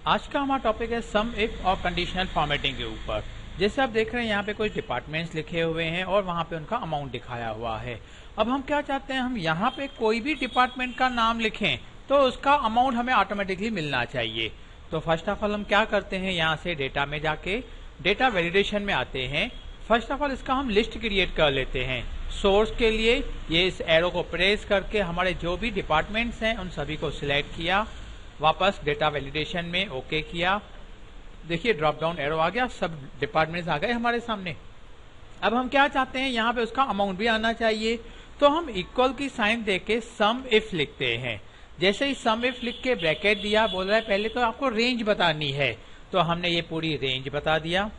आज का हमारा टॉपिक है सम इफ और कंडीशनल फॉर्मेटिंग के ऊपर। जैसे आप देख रहे हैं यहाँ पे कुछ डिपार्टमेंट्स लिखे हुए हैं और वहाँ पे उनका अमाउंट दिखाया हुआ है। अब हम क्या चाहते हैं, हम यहाँ पे कोई भी डिपार्टमेंट का नाम लिखें तो उसका अमाउंट हमें ऑटोमेटिकली मिलना चाहिए। तो फर्स्ट ऑफ ऑल हम क्या करते हैं, यहाँ से डेटा में जाके डेटा वैलिडेशन में आते हैं। फर्स्ट ऑफ ऑल इसका हम लिस्ट क्रिएट कर लेते हैं। सोर्स के लिए ये इस एरो को प्रेस करके हमारे जो भी डिपार्टमेंट्स हैं उन सभी को सिलेक्ट किया, वापस डेटा वैलिडेशन में ओके किया। देखिए ड्रॉप डाउन एरो आ गया, सब डिपार्टमेंट्स आ गए हमारे सामने। अब हम क्या चाहते हैं, यहाँ पे उसका अमाउंट भी आना चाहिए। तो हम इक्वल की साइन देके सम इफ लिखते हैं। जैसे ही सम इफ लिख के ब्रैकेट दिया, बोल रहा है पहले तो आपको रेंज बतानी है, तो हमने ये पूरी रेंज बता दिया।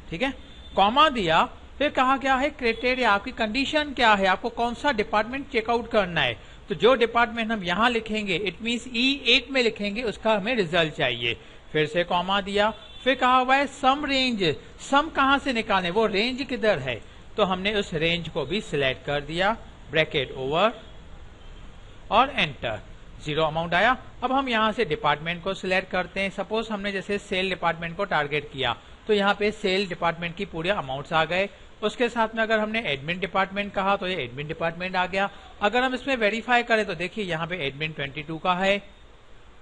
ठीक है, कॉमा दिया, फिर कहा क्या है क्राइटेरिया, आपकी कंडीशन क्या है, आपको कौन सा डिपार्टमेंट चेकआउट करना है। तो जो डिपार्टमेंट हम यहाँ लिखेंगे, इट मींस E8 में लिखेंगे, उसका हमें रिजल्ट चाहिए। फिर से कॉमा दिया, फिर कहा हुआ है सम रेंज, सम कहां से निकालें, वो रेंज किधर है, तो हमने उस रेंज को भी सिलेक्ट कर दिया, ब्रैकेट ओवर और एंटर। 0 अमाउंट आया। अब हम यहाँ से डिपार्टमेंट को सिलेक्ट करते हैं। सपोज हमने जैसे सेल डिपार्टमेंट को टारगेट किया, तो यहाँ पे सेल डिपार्टमेंट की पूरे अमाउंट्स आ गए। उसके साथ में अगर हमने एडमिन डिपार्टमेंट कहा तो ये एडमिन डिपार्टमेंट आ गया। अगर हम इसमें वेरीफाई करें तो देखिए यहाँ पे एडमिन 22 का है,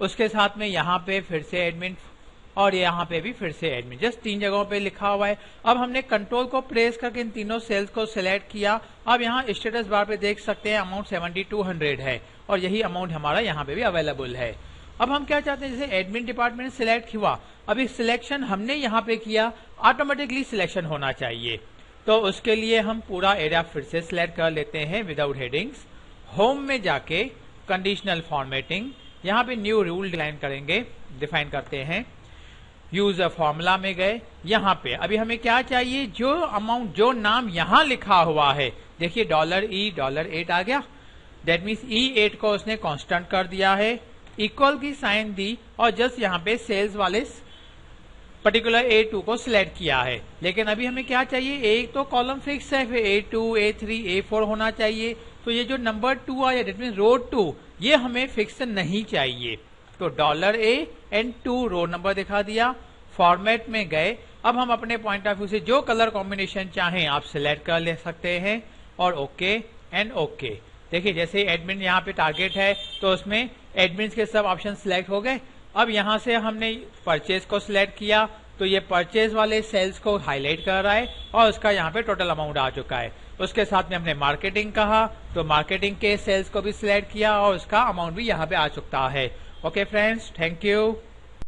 उसके साथ में यहाँ पे फिर से एडमिन और यहाँ पे भी फिर से एडमिन, जस्ट 3 जगहों पे लिखा हुआ है। अब हमने कंट्रोल को प्रेस करके इन तीनों सेल्स को सिलेक्ट किया। अब यहाँ स्टेटस बार पे देख सकते हैं अमाउंट 7200 है और यही अमाउंट हमारा यहाँ पे भी अवेलेबल है। अब हम क्या चाहते हैं, जैसे एडमिन डिपार्टमेंट सिलेक्ट हुआ, अभी सिलेक्शन हमने यहाँ पे किया, ऑटोमेटिकली सिलेक्शन होना चाहिए। तो उसके लिए हम पूरा एरिया फिर से सिलेक्ट कर लेते हैं विदाउट हेडिंग्स। होम में जाके कंडीशनल फॉर्मेटिंग, यहाँ पे न्यू रूल डिफाइन करते हैं। यूजर फॉर्मूला में गए, यहाँ पे अभी हमें क्या चाहिए, जो अमाउंट जो नाम यहाँ लिखा हुआ है, देखिए $8 आ गया। दैट मीन्स E8 को उसने कांस्टेंट कर दिया है, इक्वल की साइन दी और जस्ट यहाँ पे सेल्स वाले पर्टिकुलर A2 को सिलेक्ट किया है। लेकिन अभी हमें क्या चाहिए, एक तो कॉलम फिक्स है, फिर A2, A3, A4 होना चाहिए। तो ये जो नंबर 2 आया, दैट मीन रो 2, ये हमें फिक्स नहीं चाहिए। तो $A एंड 2 रो नंबर दिखा दिया। फॉर्मेट में गए, अब हम अपने पॉइंट ऑफ व्यू से जो कलर कॉम्बिनेशन चाहें आप सिलेक्ट कर ले सकते हैं और ओके एंड ओके। देखिए जैसे एडमिन यहाँ पे टारगेट है तो उसमें एडमिन के सब ऑप्शन सिलेक्ट हो गए। अब यहाँ से हमने परचेज को सिलेक्ट किया तो ये परचेज वाले सेल्स को हाईलाइट कर रहा है और उसका यहाँ पे टोटल अमाउंट आ चुका है। उसके साथ में हमने मार्केटिंग कहा तो मार्केटिंग के सेल्स को भी सिलेक्ट किया और उसका अमाउंट भी यहाँ पे आ चुका है। Okay friends, thank you.